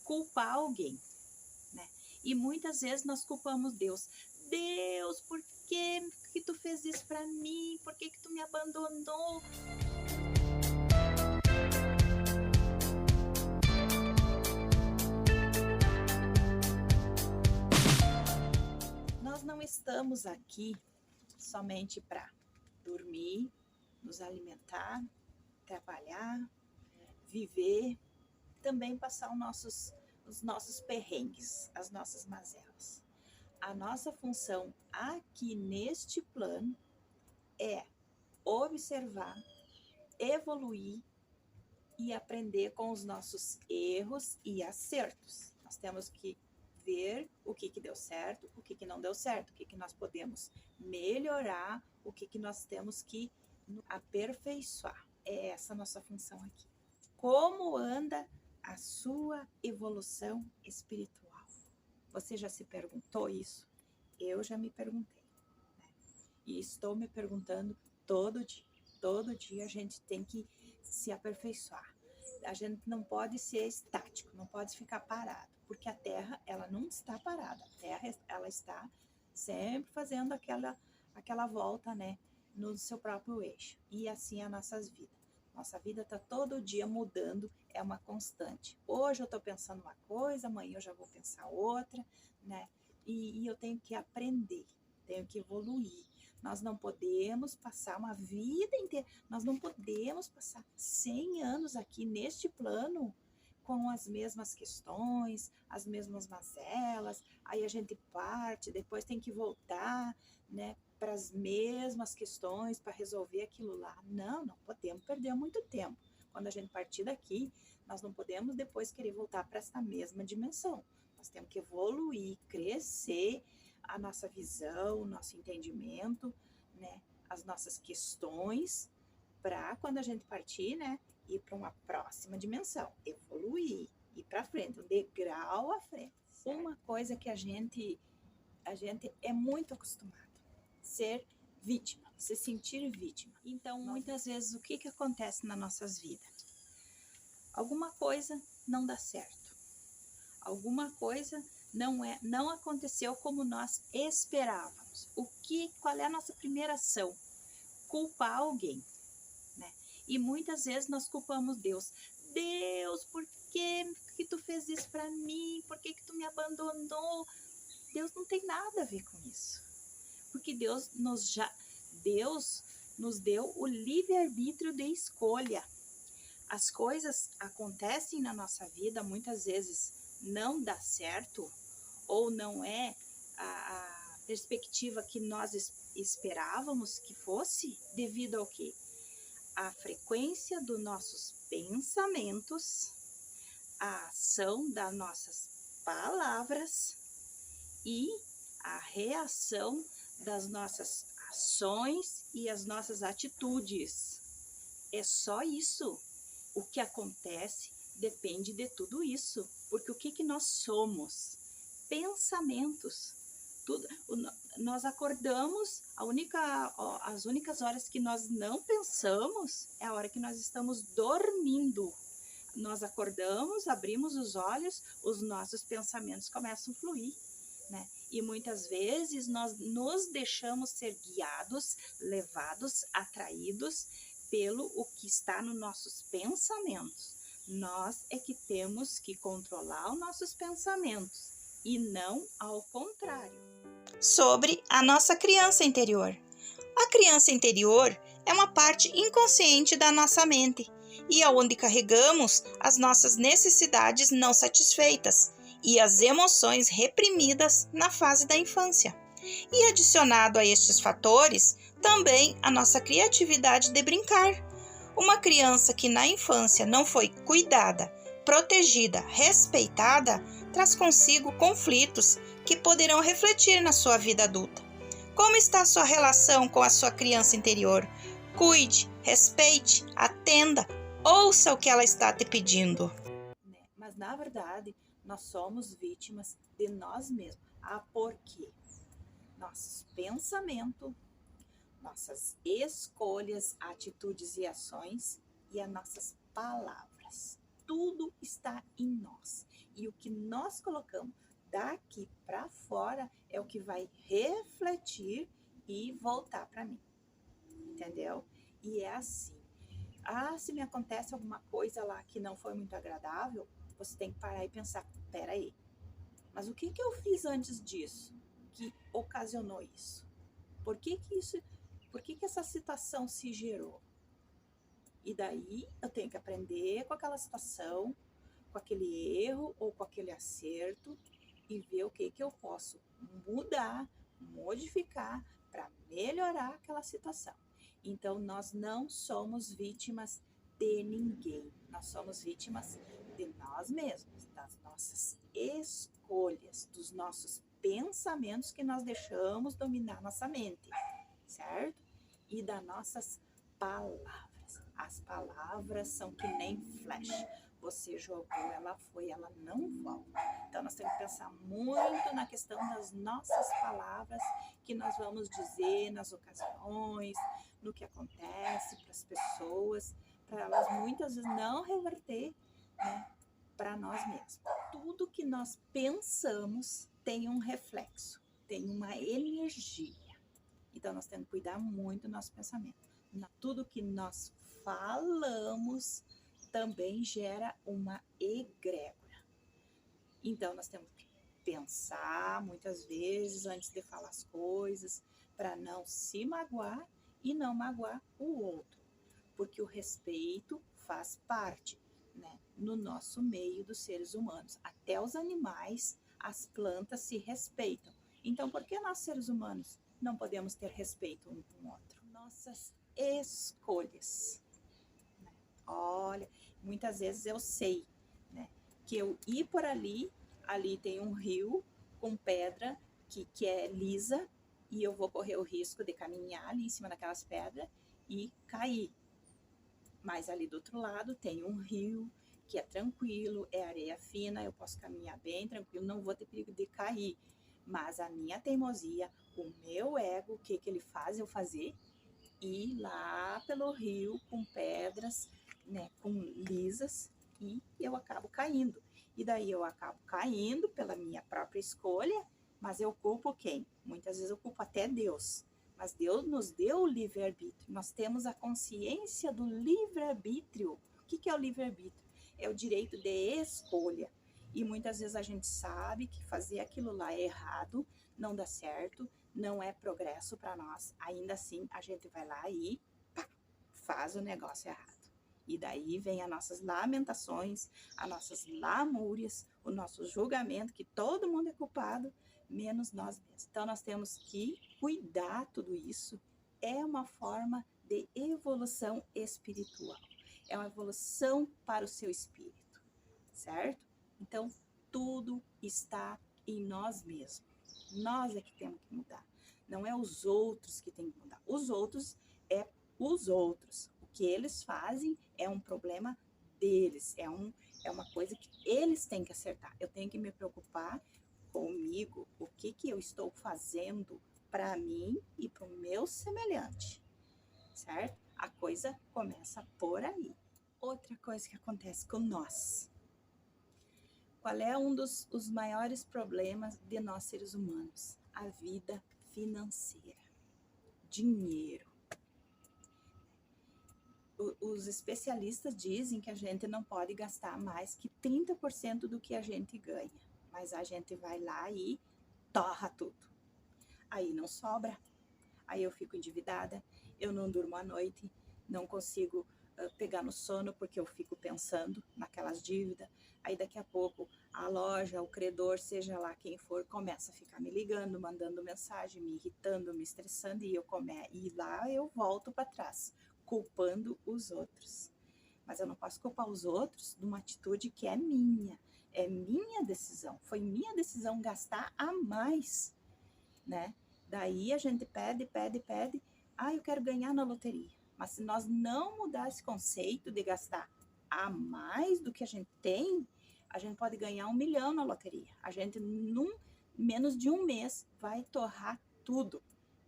culpar alguém, né? E muitas vezes nós culpamos Deus. Deus, por que tu fez isso para mim? Por que tu me abandonou? Nós não estamos aqui somente para dormir, nos alimentar, trabalhar, viver, também passar os nossos perrengues, as nossas mazelas. A nossa função aqui neste plano é observar, evoluir e aprender com os nossos erros e acertos. Nós temos que ver o que deu certo, o que não deu certo, o que nós podemos melhorar, o que nós temos que aperfeiçoar. É essa a nossa função aqui. Como anda a sua evolução espiritual? Você já se perguntou isso? Eu já me perguntei, né? E estou me perguntando todo dia. Todo dia a gente tem que se aperfeiçoar. A gente não pode ser estático, não pode ficar parado, porque a Terra, ela não está parada. A Terra, ela está sempre fazendo aquela volta, né, no seu próprio eixo. E assim é nossas vidas. Nossa vida está todo dia mudando, é uma constante. Hoje eu estou pensando uma coisa, amanhã eu já vou pensar outra, né? E eu tenho que aprender, tenho que evoluir. Nós não podemos passar uma vida inteira, nós não podemos passar 100 anos aqui neste plano com as mesmas questões, as mesmas mazelas, aí a gente parte, depois tem que voltar, né, para as mesmas questões, para resolver aquilo lá. Não podemos perder muito tempo. Quando a gente partir daqui, nós não podemos depois querer voltar para essa mesma dimensão. Nós temos que evoluir, crescer a nossa visão, o nosso entendimento, né, as nossas questões, para quando a gente partir, né, ir para uma próxima dimensão, evoluir, ir para frente, um degrau à frente. Certo? Uma coisa que a gente é muito acostumado, ser vítima, se sentir vítima. Então, muitas vezes, o que acontece nas nossas vidas? Alguma coisa não dá certo. Alguma coisa não aconteceu como nós esperávamos. Qual é a nossa primeira ação? Culpar alguém, né? E muitas vezes nós culpamos Deus. Deus, por que tu fez isso para mim? Por que tu me abandonou? Deus não tem nada a ver com isso. Porque Deus nos deu o livre-arbítrio de escolha. As coisas acontecem na nossa vida, muitas vezes não dá certo, ou não é a perspectiva que nós esperávamos que fosse, devido ao quê? A frequência dos nossos pensamentos, a ação das nossas palavras e a reação das nossas ações e as nossas atitudes. É só isso. O que acontece depende de tudo isso, porque o que nós somos? Pensamentos. Tudo, nós acordamos, as únicas horas que nós não pensamos é a hora que nós estamos dormindo. Nós acordamos, abrimos os olhos, os nossos pensamentos começam a fluir, né? E muitas vezes nós nos deixamos ser guiados, levados, atraídos pelo o que está nos nossos pensamentos. Nós é que temos que controlar os nossos pensamentos e não ao contrário. Sobre a nossa criança interior. A criança interior é uma parte inconsciente da nossa mente e é onde carregamos as nossas necessidades não satisfeitas e as emoções reprimidas na fase da infância. E adicionado a estes fatores, também a nossa criatividade de brincar. Uma criança que na infância não foi cuidada, protegida, respeitada, traz consigo conflitos que poderão refletir na sua vida adulta. Como está a sua relação com a sua criança interior? Cuide, respeite, atenda, ouça o que ela está te pedindo. Mas, na verdade, nós somos vítimas de nós mesmos. Por quê? Nossos pensamentos, nossas escolhas, atitudes e ações e as nossas palavras. Tudo está em nós. E o que nós colocamos daqui para fora é o que vai refletir e voltar para mim. Entendeu? E é assim. Se me acontece alguma coisa lá que não foi muito agradável, você tem que parar e pensar, peraí, mas o que eu fiz antes disso que ocasionou isso? Por que essa situação se gerou? E daí eu tenho que aprender com aquela situação, com aquele erro ou com aquele acerto e ver o que eu posso mudar, modificar para melhorar aquela situação. Então, nós não somos vítimas de ninguém. Nós somos vítimas de nós mesmos, das nossas escolhas, dos nossos pensamentos que nós deixamos dominar nossa mente, certo? E das nossas palavras. As palavras são que nem flecha. Você jogou, ela foi, ela não volta. Então, nós temos que pensar muito na questão das nossas palavras que nós vamos dizer nas ocasiões, no que acontece para as pessoas, para elas muitas vezes não reverter, né, para nós mesmos. Tudo que nós pensamos tem um reflexo, tem uma energia. Então, nós temos que cuidar muito do nosso pensamento. Tudo que nós falamos também gera uma egrégora. Então, nós temos que pensar muitas vezes antes de falar as coisas, para não se magoar e não magoar o outro. Porque o respeito faz parte, né, no nosso meio dos seres humanos. Até os animais, as plantas se respeitam. Então, por que nós, seres humanos, não podemos ter respeito um com o outro? Nossas escolhas. Olha, muitas vezes eu sei, né, que eu ir por ali tem um rio com pedra que é lisa e eu vou correr o risco de caminhar ali em cima daquelas pedras e cair. Mas ali do outro lado tem um rio que é tranquilo, é areia fina, eu posso caminhar bem tranquilo, não vou ter perigo de cair. Mas a minha teimosia, o meu ego, o que ele faz eu fazer? Ir lá pelo rio com pedras, né, com lisas, e eu acabo caindo. E daí eu acabo caindo pela minha própria escolha, mas eu culpo quem? Muitas vezes eu culpo até Deus. Mas Deus nos deu o livre-arbítrio. Nós temos a consciência do livre-arbítrio. O que é o livre-arbítrio? É o direito de escolha. E muitas vezes a gente sabe que fazer aquilo lá é errado, não dá certo, não é progresso para nós. Ainda assim, a gente vai lá e pá, faz o negócio errado. E daí vem as nossas lamentações, as nossas lamúrias, o nosso julgamento, que todo mundo é culpado, menos nós mesmos. Então, nós temos que cuidar tudo isso. É uma forma de evolução espiritual. É uma evolução para o seu espírito, certo? Então, tudo está em nós mesmos. Nós é que temos que mudar. Não é os outros que têm que mudar. Os outros é os outros. O que eles fazem é um problema deles. É uma coisa que eles têm que acertar. Eu tenho que me preocupar comigo. O que eu estou fazendo para mim e para o meu semelhante. Certo? A coisa começa por aí. Outra coisa que acontece com nós. Qual é um dos maiores problemas de nós seres humanos? A vida financeira. Dinheiro. Os especialistas dizem que a gente não pode gastar mais que 30% do que a gente ganha. Mas a gente vai lá e torra tudo. Aí não sobra. Aí eu fico endividada, eu não durmo à noite, não consigo pegar no sono porque eu fico pensando naquelas dívidas. Aí daqui a pouco a loja, o credor, seja lá quem for, começa a ficar me ligando, mandando mensagem, me irritando, me estressando e lá eu volto para trás, culpando os outros. Mas eu não posso culpar os outros de uma atitude que é minha decisão, foi minha decisão gastar a mais, né? Daí a gente pede, eu quero ganhar na loteria. Mas se nós não mudar esse conceito de gastar a mais do que a gente tem, a gente pode ganhar 1 milhão na loteria. A gente, menos de um mês, vai torrar tudo.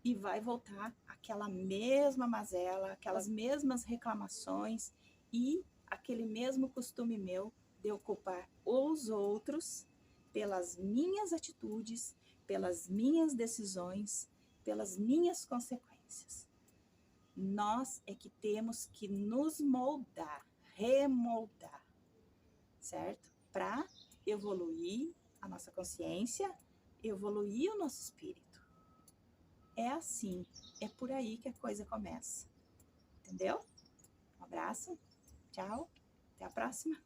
E vai voltar aquela mesma mazela, aquelas mesmas reclamações e aquele mesmo costume meu de eu culpar os outros pelas minhas atitudes, pelas minhas decisões, pelas minhas consequências. Nós é que temos que nos moldar, remoldar, certo? Para evoluir a nossa consciência, evoluir o nosso espírito. É assim, é por aí que a coisa começa. Entendeu? Um abraço, tchau, até a próxima.